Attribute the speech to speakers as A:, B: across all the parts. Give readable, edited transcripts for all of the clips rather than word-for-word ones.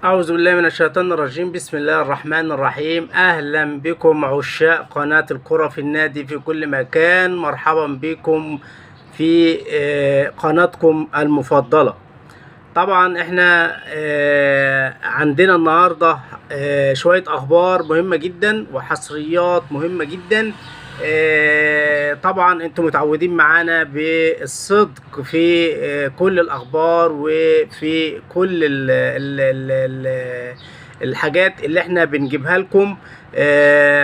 A: أعوذ بالله من الشيطان الرجيم. بسم الله الرحمن الرحيم. أهلا بكم عشاق قناة الكرة في النادي في كل مكان. مرحبا بكم في قناتكم المفضلة. طبعا احنا عندنا النهاردة شوية أخبار مهمة جدا وحصريات مهمة جدا. طبعا انتم متعودين معانا بالصدق في كل الاخبار وفي كل الحاجات اللي احنا بنجيبها لكم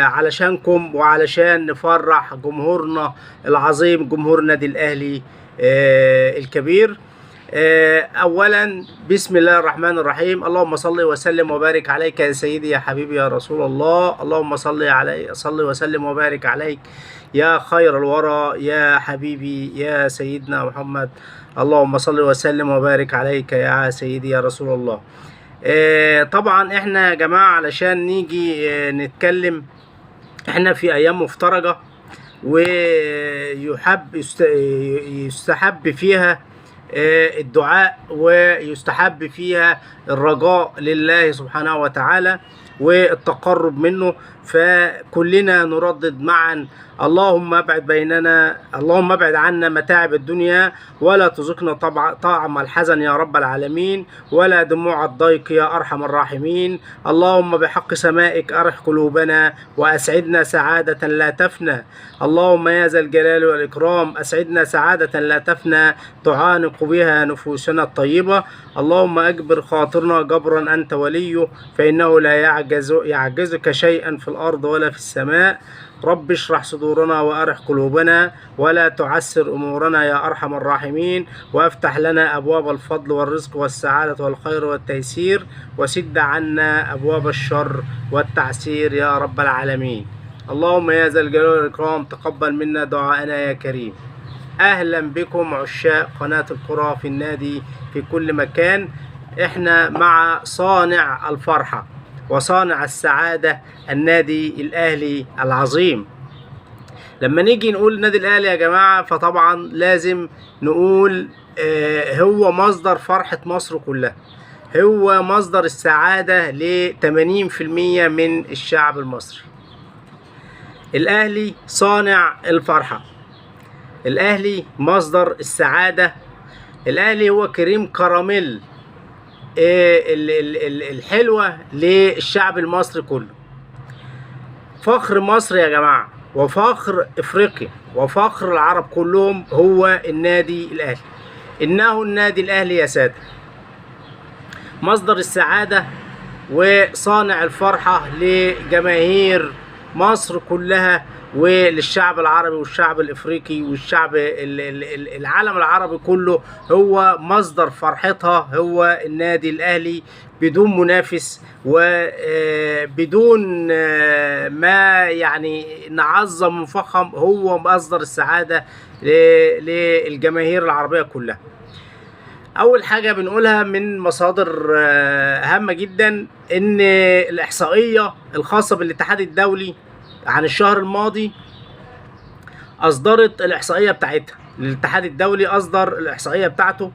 A: علشانكم وعلشان نفرح جمهورنا العظيم، جمهور النادي الاهلي الكبير. اولا بسم الله الرحمن الرحيم. اللهم صل وسلم وبارك عليك يا سيدي يا حبيبي يا رسول الله. اللهم صل وسلم وبارك عليك يا خير الورى يا حبيبي يا سيدنا محمد. اللهم صل وسلم وبارك عليك يا سيدي يا رسول الله. طبعا احنا يا جماعة علشان نيجي نتكلم، احنا في ايام مفترجة يستحب فيها الدعاء ويستحب فيها الرجاء لله سبحانه وتعالى والتقرب منه. فكلنا نردد معا: اللهم ابعد عنا متاعب الدنيا ولا تذقنا طعم الحزن يا رب العالمين، ولا دموع الضيق يا ارحم الراحمين. اللهم بحق سمائك ارح قلوبنا واسعدنا سعادة لا تفنى. اللهم يا ذا الجلال والاكرام اسعدنا سعادة لا تفنى تعانق بها نفوسنا الطيبة. اللهم اجبر خاطرنا جبرا انت وليه، فانه لا يعجزك شيئا في الارض ولا في السماء. رب اشرح صدورنا وارح قلوبنا ولا تعسر امورنا يا ارحم الراحمين، وافتح لنا ابواب الفضل والرزق والسعادة والخير والتيسير، وسد عنا ابواب الشر والتعسير يا رب العالمين. اللهم يا ذا الجلال والاكرام تقبل منا دعاءنا يا كريم. اهلا بكم عشاق قناة الكرة في النادي في كل مكان. احنا مع صانع الفرحة وصانع السعادة النادي الأهلي العظيم. لما نيجي نقول النادي الأهلي يا جماعة فطبعا لازم نقول هو مصدر فرحة مصر كلها، هو مصدر السعادة ل 80% من الشعب المصري. الأهلي صانع الفرحة، الأهلي مصدر السعادة، الأهلي هو كريم كراميل الحلوة للشعب المصري كله. فخر مصر يا جماعة وفخر افريقيا وفخر العرب كلهم هو النادي الاهلي. انه النادي الاهلي يا سادة مصدر السعادة وصانع الفرحة لجماهير مصر كلها وللشعب العربي والشعب الافريقي والشعب العالم العربي كله. هو مصدر فرحتها هو النادي الاهلي بدون منافس وبدون ما يعني نعظم ونفخم. هو مصدر السعادة للجماهير العربية كلها. اول حاجة بنقولها من مصادر هامة جدا ان الاحصائية الخاصة بالاتحاد الدولي عن الشهر الماضي اصدرت الاحصائيه بتاعتها. الاتحاد الدولي اصدر الاحصائيه بتاعته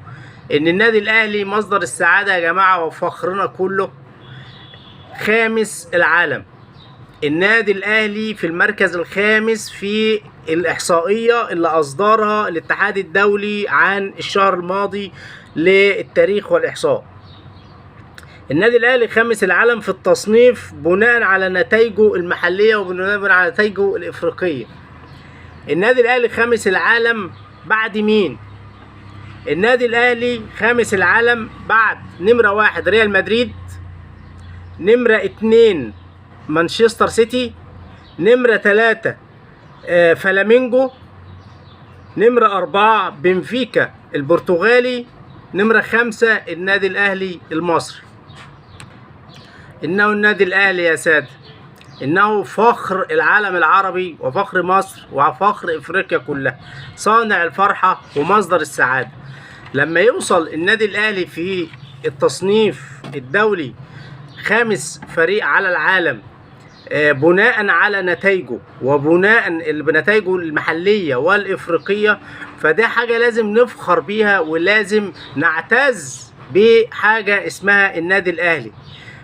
A: ان النادي الاهلي مصدر السعاده يا جماعه وفخرنا كله، خامس العالم. النادي الاهلي في المركز الخامس في الاحصائيه اللي اصدرها الاتحاد الدولي عن الشهر الماضي للتاريخ والاحصاء. النادي الاهلي خامس العالم في التصنيف بناء على نتائجه المحليه وبناء على نتائجه الافريقيه. النادي الاهلي خامس العالم بعد مين؟ النادي الاهلي خامس العالم بعد نمره 1 ريال مدريد، نمره 2 مانشستر سيتي، نمره 3 فلامينجو، نمره 4 بنفيكا البرتغالي، نمره 5 النادي الاهلي المصري. إنه النادي الأهلي يا سادة إنه فخر العالم العربي وفخر مصر وفخر إفريقيا كلها، صانع الفرحة ومصدر السعادة. لما يوصل النادي الأهلي في التصنيف الدولي خامس فريق على العالم بناء على نتائجه وبناء بنتائجه المحلية والإفريقية، فده حاجة لازم نفخر بيها ولازم نعتز بحاجة اسمها النادي الأهلي.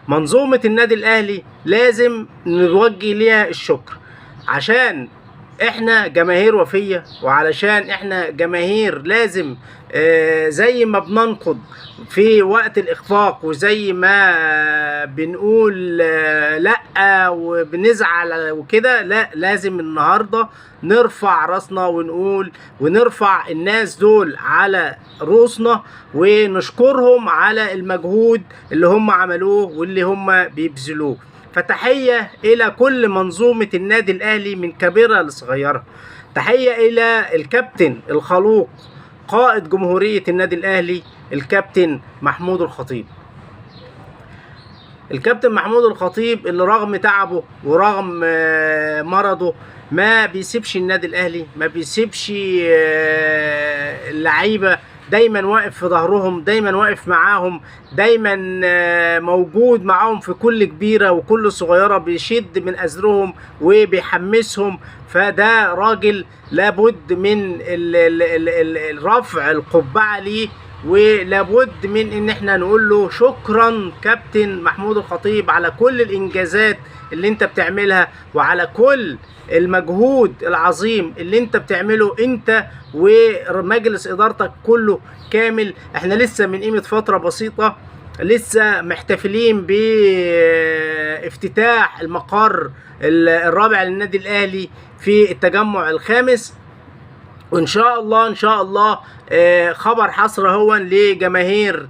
A: منظومة النادي الأهلي لازم نوجه ليها الشكر، عشان احنا جماهير وفية، وعلشان احنا جماهير لازم زي ما بننقض في وقت الإخفاق، وزي ما بنقول لأ وبنزعل وكده، لا لازم النهاردة نرفع راسنا ونقول ونرفع الناس دول على رؤوسنا ونشكرهم على المجهود اللي هم عملوه واللي هم بيبذلوه. فتحية إلى كل منظومة النادي الأهلي من كبيرة لصغيرة. تحية إلى الكابتن الخلوق قائد جمهورية النادي الأهلي الكابتن محمود الخطيب. الكابتن محمود الخطيب اللي رغم تعبه ورغم مرضه ما بيسيبش النادي الأهلي، ما بيسيبش اللعيبة، دايما واقف في ظهرهم، دايما واقف معاهم، دايما موجود معاهم في كل كبيرة وكل صغيرة، بيشد من أزرهم وبيحمسهم. فده راجل لابد من رفع القبعة ليه، ولابد من ان احنا نقول له شكرا كابتن محمود الخطيب على كل الانجازات اللي انت بتعملها، وعلى كل المجهود العظيم اللي انت بتعمله انت ومجلس ادارتك كله كامل. احنا لسه من قيمة فترة بسيطة لسه محتفلين بافتتاح المقر الرابع للنادي الاهلي في التجمع الخامس، وان شاء الله ان شاء الله خبر حصر هو لجماهير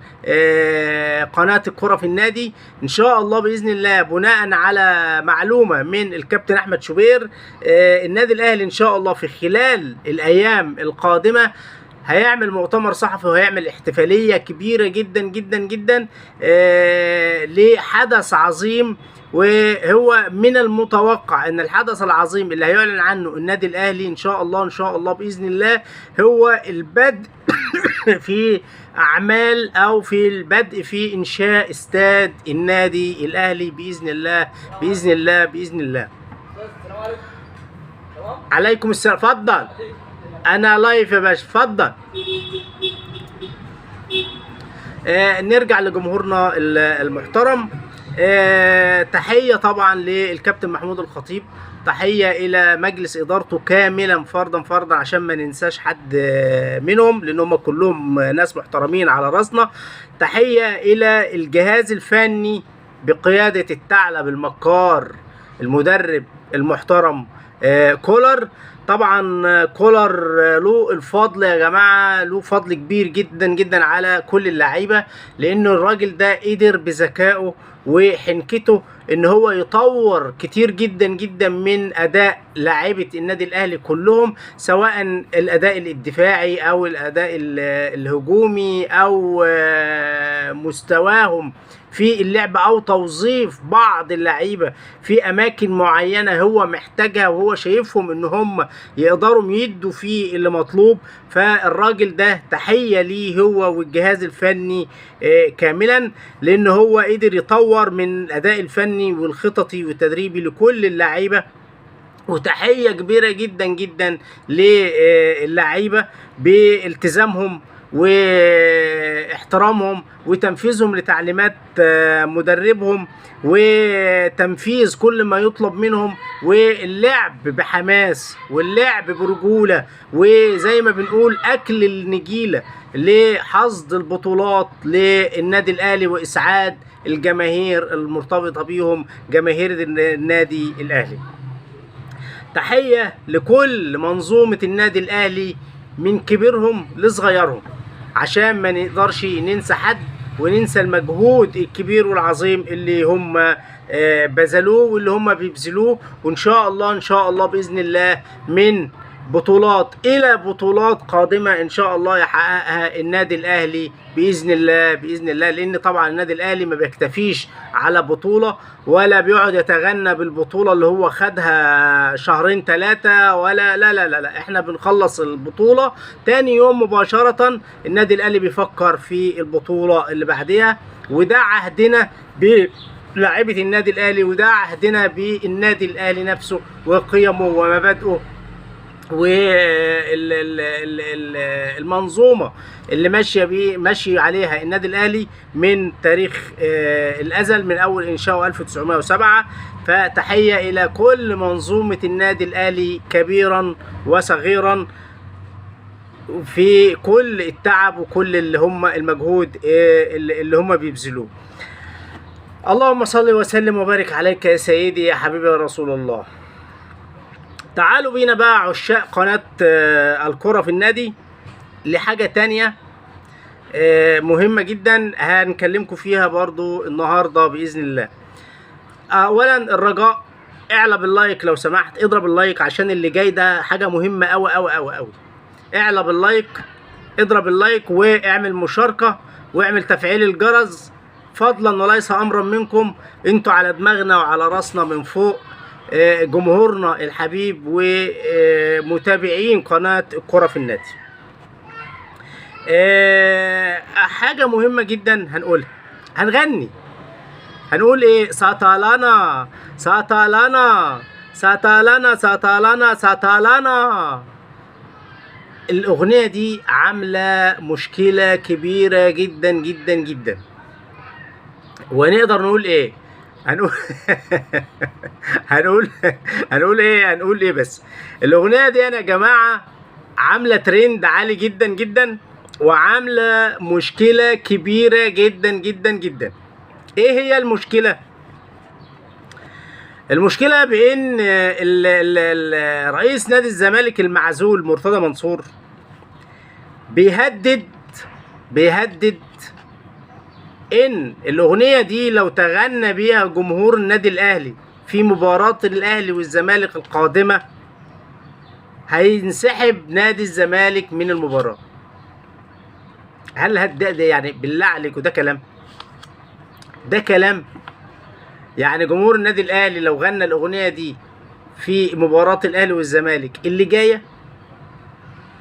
A: قناة الكرة في النادي. ان شاء الله باذن الله بناء على معلومة من الكابتن احمد شوبير، النادي الاهلي ان شاء الله في خلال الايام القادمة هيعمل مؤتمر صحفي وهيعمل احتفالية كبيرة جدا جدا جدا لحدث عظيم. وهو من المتوقع ان الحدث العظيم اللي هيعلن عنه النادي الاهلي ان شاء الله ان شاء الله باذن الله هو البدء في اعمال او في البدء في انشاء استاد النادي الاهلي باذن الله باذن الله باذن الله. عليكم السلام. اتفضل، انا لايف يا باشا، اتفضل. نرجع لجمهورنا المحترم. تحية طبعا للكابتن محمود الخطيب، تحية إلى مجلس إدارته كاملا فردا فردا عشان ما ننساش حد منهم لأنهم كلهم ناس محترمين على راسنا. تحية إلى الجهاز الفني بقيادة الثعلب المكار المدرب المحترم كولر. طبعا كولر له الفضل يا جماعة، له فضل كبير جدا جدا على كل اللعيبة، لأنه الراجل ده قدر بذكائه وحنكته ان هو يطور كتير جدا جدا من اداء لاعيبه النادي الاهلي كلهم، سواء الاداء الدفاعي او الاداء الهجومي او مستواهم في اللعب او توظيف بعض اللعيبه في اماكن معينه هو محتاجها وهو شايفهم ان هم يقدروا يدوا فيه اللي مطلوب. فالراجل ده تحيه ليه هو والجهاز الفني كاملا، لان هو قدر يطور من الاداء الفني والخططي والتدريبي لكل اللعيبه. وتحيه كبيره جدا جدا للعيبه بالتزامهم واحترامهم وتنفيذهم لتعليمات مدربهم وتنفيذ كل ما يطلب منهم، واللعب بحماس واللعب برجولة، وزي ما بنقول أكل النجيلة لحصد البطولات للنادي الأهلي وإسعاد الجماهير المرتبطة بيهم جماهير النادي الأهلي. تحية لكل منظومة النادي الأهلي من كبيرهم لصغيرهم، عشان ما نقدرش ننسى حد وننسى المجهود الكبير والعظيم اللي هم بذلوه واللي هم بيبذلوه. وان شاء الله ان شاء الله باذن الله من بطولات الى بطولات قادمه ان شاء الله يحققها النادي الاهلي باذن الله باذن الله، لان طبعا النادي الاهلي ما بيكتفيش على بطوله ولا بيقعد يتغنى بالبطوله اللي هو خدها شهرين ثلاثه ولا لا لا لا لا، احنا بنخلص البطوله تاني يوم مباشره النادي الاهلي بيفكر في البطوله اللي بعدها. وده عهدنا بلاعيبه النادي الاهلي، وده عهدنا بالنادي الاهلي نفسه وقيمه ومبادئه والمنظومه اللي ماشي عليها النادي الاهلي من تاريخ الازل، من اول انشاؤه 1907. فتحيه الى كل منظومه النادي الاهلي كبيرا وصغيرا في كل التعب وكل اللي هم المجهود اللي هم بيبذلوه. اللهم صل وسلم وبارك عليك يا سيدي يا حبيبي يا رسول الله. تعالوا بينا بقى عشاق قناة الكرة في النادي لحاجة تانية مهمة جدا هنكلمكم فيها برضو النهاردة بإذن الله. أولا الرجاء، اعلى باللايك لو سمحت، اضرب اللايك عشان اللي جاي ده حاجة مهمة أوي أوي أوي أوي. اعلى باللايك، اضرب اللايك واعمل مشاركة واعمل تفعيل الجرس فضلا وليس أمرا منكم. انتوا على دماغنا وعلى راسنا من فوق، جمهورنا الحبيب ومتابعين قناة الكرة في النادي. حاجة مهمة جدا هنقولها، هنغني، هنقول ايه؟ سطلنا سطلنا سطلنا سطلنا سطلنا. الأغنية دي عاملة مشكلة كبيرة جدا جدا جدا، ونقدر نقول ايه؟ هنقول هنقول ايه بس. الاغنيه دي انا يا جماعه عامله ترند عالي جدا جدا، وعامله مشكله كبيره جدا جدا جدا. ايه هي المشكله؟ المشكله بان رئيس نادي الزمالك المعزول مرتضى منصور بيهدد ان الاغنيه دي لو تغنى بيها جمهور النادي الاهلي في مباراه الاهلي والزمالك القادمه هينسحب نادي الزمالك من المباراه. هل ده يعني بالله عليكم ده كلام؟ ده كلام؟ يعني جمهور النادي الاهلي لو غنى الاغنيه دي في مباراه الاهلي والزمالك اللي جايه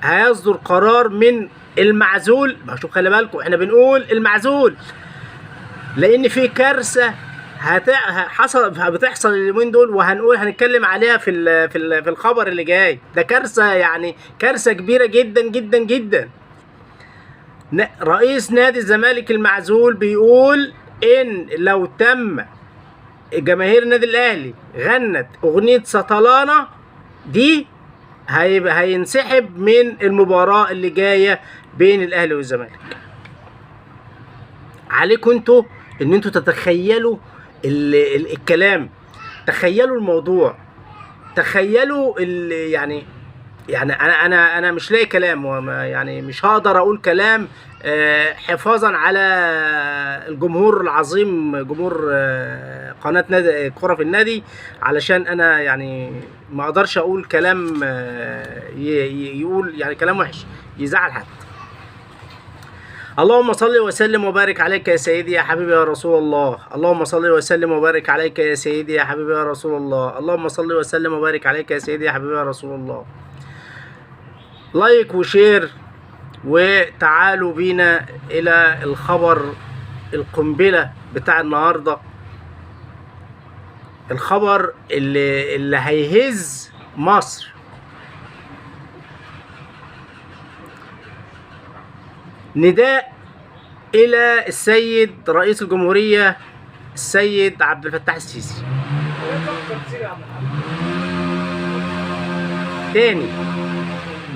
A: هيصدر قرار من المعزول. شوف خلي بالكم احنا بنقول المعزول لان في كارثه بتحصل اليومين دول، هنتكلم عليها في الخبر اللي جاي. ده كارثه، يعني كارثه كبيره جدا جدا جدا. رئيس نادي الزمالك المعزول بيقول ان لو تم جماهير النادي الاهلي غنت اغنيه سطلانه دي هينسحب من المباراه اللي جايه بين الاهلي والزمالك. عليكم انتوا ان انتوا تتخيلوا الكلام، تخيلوا الموضوع، تخيلوا يعني انا مش لاقي كلام، يعني مش هقدر اقول كلام حفاظا على الجمهور العظيم، جمهور قناة نادي الكرة في النادي، علشان انا يعني ما اقدرش اقول كلام يقول يعني كلام وحش يزعل حد. اللهم صل وسلم وبارك عليك يا سيدي يا حبيبي يا رسول الله. اللهم صل وسلم وبارك عليك يا سيدي يا حبيبي يا رسول الله. اللهم صل وسلم وبارك عليك يا سيدي يا حبيبي يا رسول الله. لايك وشير، وتعالوا بينا الى الخبر القنبلة بتاع النهاردة، الخبر اللي هيهز مصر. نداء الى السيد رئيس الجمهورية السيد عبد الفتاح السيسي. تاني،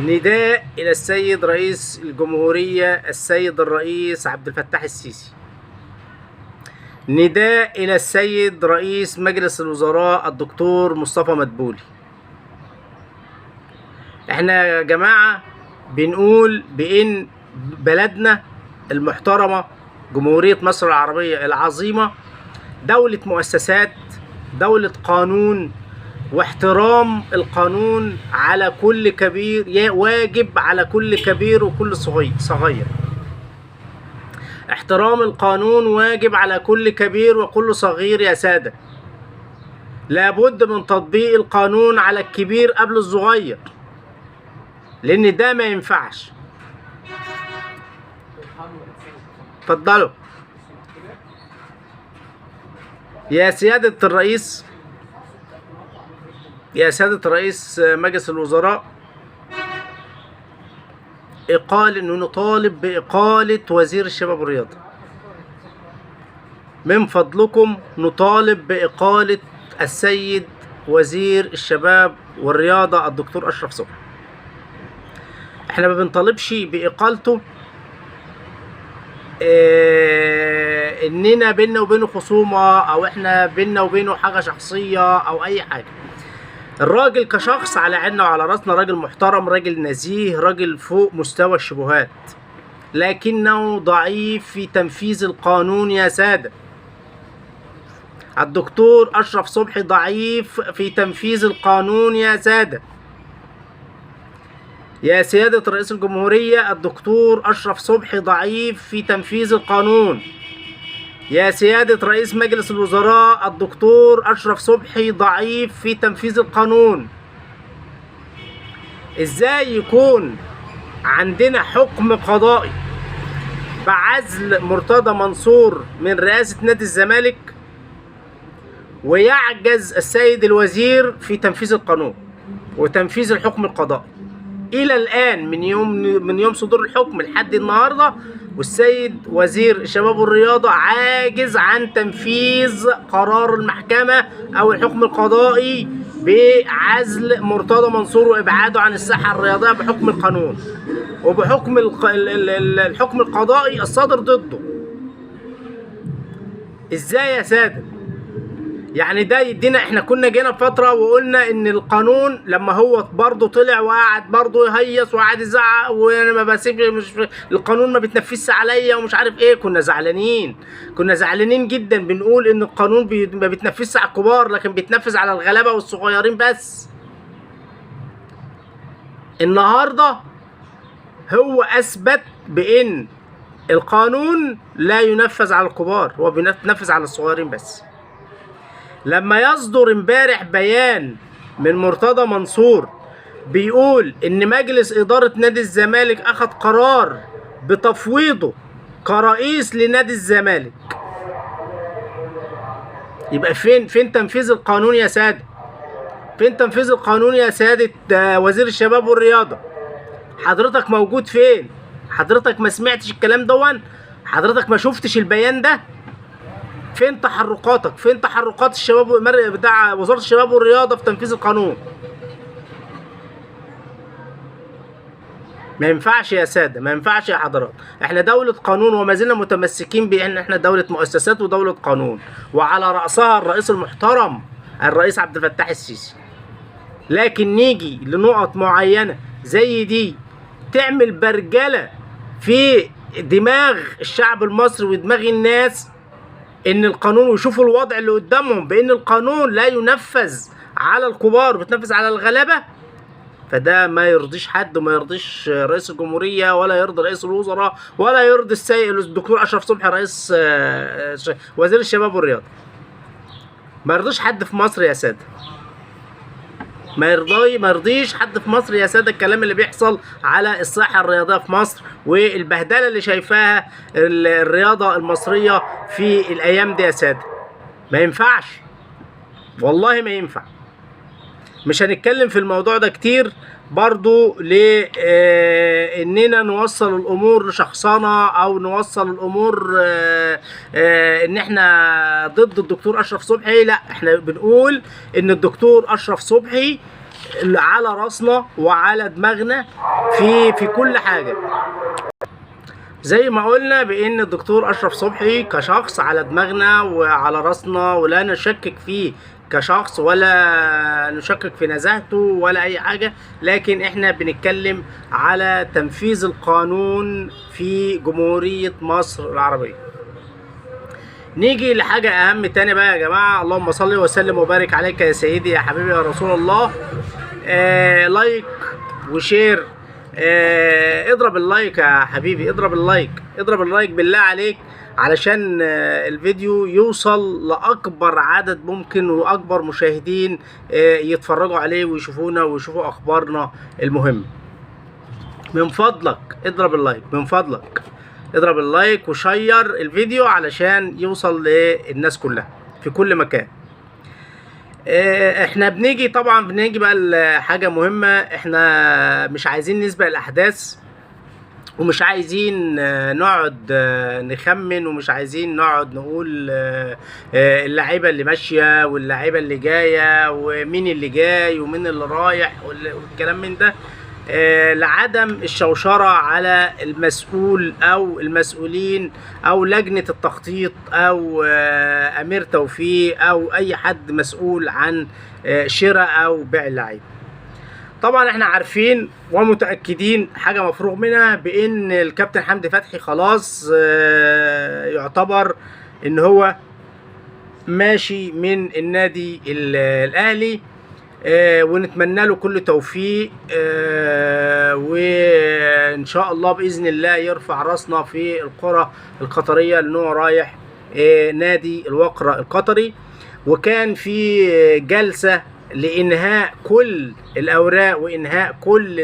A: نداء الى السيد رئيس الجمهورية السيد الرئيس عبد الفتاح السيسي. نداء الى السيد رئيس مجلس الوزراء الدكتور مصطفى مدبولي. احنا يا جماعة بنقول بان بلدنا المحترمة جمهورية مصر العربية العظيمة دولة مؤسسات، دولة قانون، واحترام القانون على كل كبير، واجب على كل كبير وكل صغير. احترام القانون واجب على كل كبير وكل صغير يا سادة. لابد من تطبيق القانون على الكبير قبل الصغير، لان ده ما ينفعش. اتفضلوا يا سيادة الرئيس، يا سيادة رئيس مجلس الوزراء إنه نطالب بإقالة وزير الشباب والرياضة. من فضلكم نطالب بإقالة السيد وزير الشباب والرياضة الدكتور أشرف صبحي. احنا ما بنطالبش بإقالته اننا بينا وبينه خصومة او احنا بينا وبينه حاجة شخصية او اي حاجة. الراجل كشخص على عيننا وعلى راسنا، راجل محترم، راجل نزيه، راجل فوق مستوى الشبهات، لكنه ضعيف في تنفيذ القانون يا سادة. الدكتور أشرف صبحي ضعيف في تنفيذ القانون يا سادة. يا سيادة رئيس الجمهورية، الدكتور أشرف صبحي ضعيف في تنفيذ القانون. يا سيادة رئيس مجلس الوزراء، الدكتور أشرف صبحي ضعيف في تنفيذ القانون. إزاي يكون عندنا حكم قضائي بعزل مرتضى منصور من رئاسة نادي الزمالك ويعجز السيد الوزير في تنفيذ القانون وتنفيذ الحكم القضائي؟ إلى الآن من يوم صدور الحكم لحد النهاردة والسيد وزير الشباب والرياضة عاجز عن تنفيذ قرار المحكمة أو الحكم القضائي بعزل مرتضى منصور وإبعاده عن الساحة الرياضية بحكم القانون وبحكم الحكم القضائي الصادر ضده. إزاي يا سادة؟ يعني ده يدينا، احنا كنا جينا فترة وقلنا ان القانون لما هو برضه طلع وقعد برضه يهيص وقعد يزعق وانا ما بسيب، مش القانون ما بيتنفذش عليا ومش عارف ايه، كنا زعلانين جدا، بنقول ان القانون ما بيتنفذش على الكبار لكن بيتنفذ على الغلابة والصغيرين بس. النهاردة هو اثبت بان القانون لا ينفذ على الكبار، هو بينفذ على الصغيرين بس. لما يصدر امبارح بيان من مرتضى منصور بيقول ان مجلس ادارة نادي الزمالك اخذ قرار بتفويضه كرئيس لنادي الزمالك، يبقى فين تنفيذ القانون يا سادة؟ فين تنفيذ القانون يا سادة وزير الشباب والرياضة؟ حضرتك موجود فين؟ حضرتك ما سمعتش الكلام دون؟ حضرتك ما شفتش البيان ده؟ فين تحركاتك؟ فين تحركات الشباب بتاع وزارة الشباب والرياضة في تنفيذ القانون؟ ما ينفعش يا سادة، ما ينفعش يا حضرات. احنا دولة قانون وما زلنا متمسكين بان احنا دولة مؤسسات ودولة قانون، وعلى رأسها الرئيس المحترم الرئيس عبد الفتاح السيسي. لكن نيجي لنقط معينة زي دي تعمل برجلة في دماغ الشعب المصري ودماغ الناس ان القانون، ويشوفوا الوضع اللي قدامهم بان القانون لا ينفذ على الكبار بيتنفذ على الغلابة. فده ما يرضيش حد، وما يرضيش رئيس الجمهورية ولا يرضي رئيس الوزراء ولا يرضي السيد الدكتور أشرف صبحي رئيس وزير الشباب والرياضة. ما يرضيش حد في مصر يا سادة، ما يرضيش حد في مصر يا سادة الكلام اللي بيحصل على الساحة الرياضية في مصر والبهدلة اللي شايفاها الرياضة المصرية في الأيام دي يا سادة. ما ينفعش، والله ما ينفع. مش هنتكلم في الموضوع ده كتير برضو لاننا نوصل الامور لشخصنا او نوصل الامور ان احنا ضد الدكتور اشرف صبحي. لا، احنا بنقول ان الدكتور اشرف صبحي على راسنا وعلى دماغنا في كل حاجة، زي ما قلنا بان الدكتور اشرف صبحي كشخص على دماغنا وعلى راسنا ولا نشكك فيه كشخص ولا نشكك في نزاهته ولا اي حاجة، لكن احنا بنتكلم على تنفيذ القانون في جمهورية مصر العربية. نيجي لحاجة اهم تاني بقى يا جماعة. اللهم صل وسلم وبارك عليك يا سيدي يا حبيبي يا رسول الله. لايك وشير. اضرب اللايك يا حبيبي، اضرب اللايك بالله عليك علشان الفيديو يوصل لأكبر عدد ممكن وأكبر مشاهدين يتفرجوا عليه ويشوفونا ويشوفوا أخبارنا المهمة. من فضلك اضرب اللايك، من فضلك اضرب اللايك وشير الفيديو علشان يوصل للناس كلها في كل مكان. احنا بنيجي بقى لحاجة مهمة. احنا مش عايزين نسبق الأحداث، ومش عايزين نقعد نخمن، ومش عايزين نقعد نقول اللعيبه اللي ماشيه واللعيبه اللي جايه ومين اللي جاي ومين اللي رايح والكلام من ده، لعدم الشوشره على المسؤول او المسؤولين او لجنه التخطيط او امير توفيق او اي حد مسؤول عن شراء او بيع اللعيبه. طبعا احنا عارفين ومتأكدين حاجة مفروغ منها بان الكابتن حمدي فتحي خلاص يعتبر ان هو ماشي من النادي الاهلي، ونتمنى له كل توفيق، وان شاء الله باذن الله يرفع راسنا في القرى القطرية لانه رايح نادي الوقرة القطري. وكان في جلسة لإنهاء كل الأوراق وإنهاء كل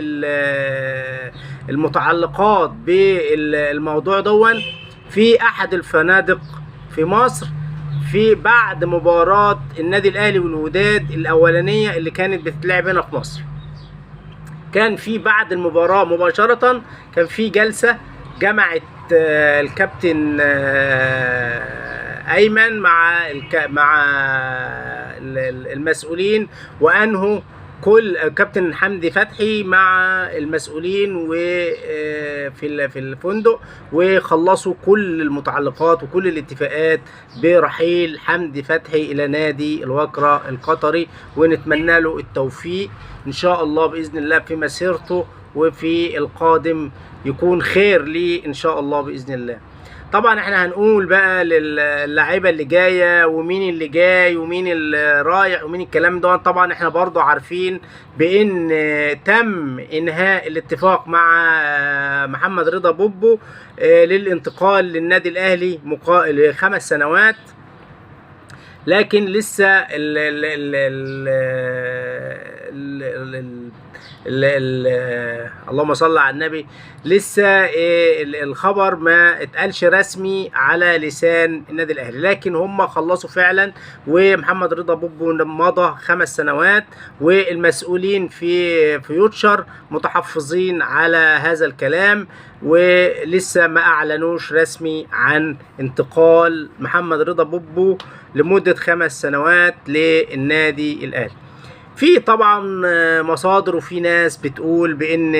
A: المتعلقات بالموضوع دون في أحد الفنادق في مصر، في بعد مباراة النادي الأهلي والوداد الأولانية اللي كانت بتتلعب هنا في مصر. كان في بعد المباراة مباشرة كان في جلسة جمعت الكابتن أيمن مع المسؤولين، وأنهوا كل كابتن حمدي فتحي مع المسؤولين وفي الفندق، وخلصوا كل المتعلقات وكل الاتفاقات برحيل حمدي فتحي إلى نادي الوقرة القطري، ونتمنى له التوفيق إن شاء الله بإذن الله في مسيرته، وفي القادم يكون خير ليه إن شاء الله بإذن الله. طبعا احنا هنقول بقى للاعيبه اللي جايه ومين اللي جاي ومين اللي رايح ومين الكلام ده. طبعا احنا برضو عارفين بان تم انهاء الاتفاق مع محمد رضا بوبو للانتقال للنادي الاهلي ل5 سنوات، لكن لسه اللهم صل على النبي، لسه الخبر ما اتقالش رسمي على لسان النادي الاهلي، لكن هم خلصوا فعلا، ومحمد رضا بوبو مضى 5 سنوات، والمسؤولين في فيوتشر متحفظين على هذا الكلام، ولسه ما اعلنوش رسمي عن انتقال محمد رضا بوبو لمدة 5 سنوات للنادي الاهلي. في طبعا مصادر وفي ناس بتقول بان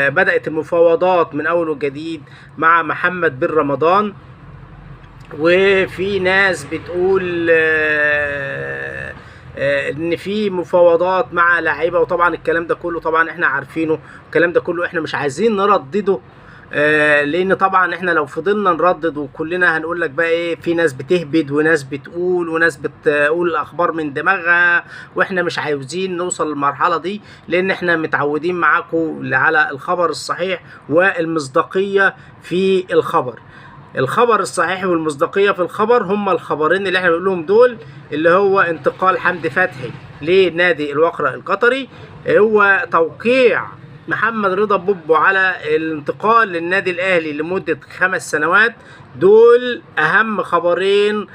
A: بدأت المفاوضات من اول وجديد مع محمد بن رمضان، وفي ناس بتقول ان في مفاوضات مع لعيبه، وطبعا الكلام ده كله طبعا احنا عارفينه، الكلام ده كله احنا مش عايزين نردده، لان طبعا احنا لو فضلنا نردد وكلنا هنقول لك بقى ايه، في ناس بتهبد وناس بتقول وناس بتقول الاخبار من دماغها، واحنا مش عاوزين نوصل للمرحله دي، لان احنا متعودين معاكم على الخبر الصحيح والمصداقيه في الخبر. الخبر الصحيح والمصداقيه في الخبر هم الخبرين اللي احنا بنقولهم دول، اللي هو انتقال حمدي فتحي لنادي الوقرة القطري، هو توقيع محمد رضا بوبو على الانتقال للنادي الاهلي لمدة 5 سنوات. دول اهم خبرين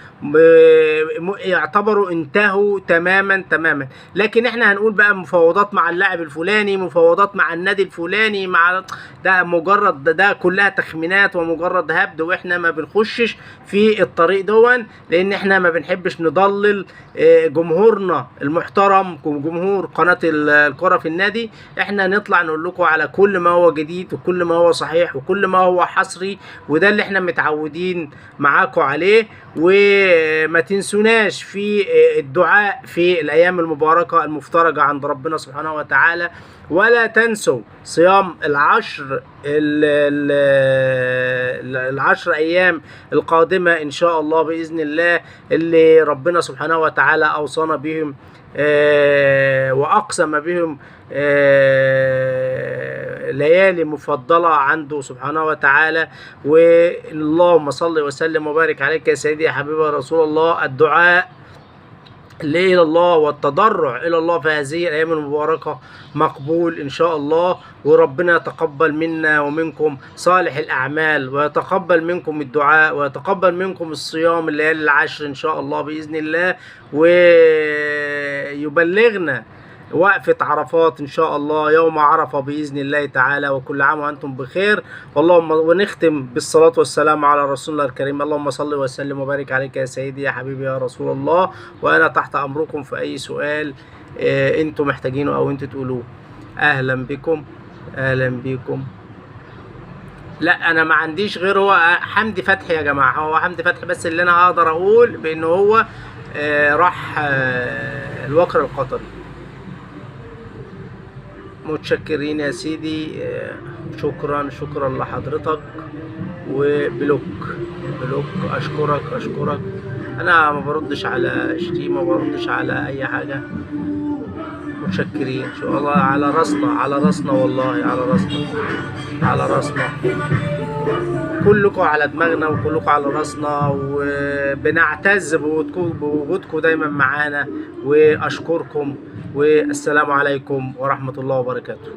A: يعتبروا انتهوا تماما. لكن احنا هنقول بقى مفاوضات مع اللاعب الفلاني، مفاوضات مع النادي الفلاني، مع ده مجرد ده كلها تخمينات ومجرد هبد، واحنا ما بنخشش في الطريق دون، لان احنا ما بنحبش نضلل جمهورنا المحترم وجمهور قناة الكرة في النادي. احنا نطلع نقول لكم على كل ما هو جديد وكل ما هو صحيح وكل ما هو حصري، وده اللي احنا متعودين معاكم عليه. وما تنسوناش في الدعاء في الأيام المباركة المفترجة عند ربنا سبحانه وتعالى، ولا تنسوا صيام العشر أيام القادمة إن شاء الله بإذن الله، اللي ربنا سبحانه وتعالى أوصانا بهم وأقسم بهم ليالي مفضلة عنده سبحانه وتعالى. واللهم صل وسلم وبارك عليك يا سيدي يا حبيبي يا رسول الله. الدعاء إلى الله والتضرع إلى الله في هذه الأيام المباركة مقبول إن شاء الله، وربنا يتقبل منا ومنكم صالح الأعمال، ويتقبل منكم الدعاء، ويتقبل منكم الصيام الليالي العشر إن شاء الله بإذن الله، ويبلغنا وقفة عرفات إن شاء الله يوم عرفة بإذن الله تعالى. وكل عام وأنتم بخير. اللهم ونختم بالصلاة والسلام على رسول الله الكريم. اللهم صل وسلم وبارك عليك يا سيدي يا حبيبي يا رسول الله. وأنا تحت أمركم في أي سؤال أنتم محتاجينه أو أنتوا تقولوه. أهلا بكم، أهلا بكم. لا انا ما عنديش غير هو حمدي فتحي يا جماعه، هو حمدي فتحي بس اللي انا اقدر اقول بان هو راح الوكر القطري. متشكرين يا سيدي، شكرا شكرا لحضرتك. وبلوك بلوك، اشكرك. انا ما بردش على شتيمه، ما بردش على اي حاجه. متشكرين ان شاء الله. على راسنا والله، على راسنا كلكم، على دماغنا وكلكم على راسنا. وبنعتز بوجودكم دايما معانا. واشكركم، والسلام عليكم ورحمة الله وبركاته.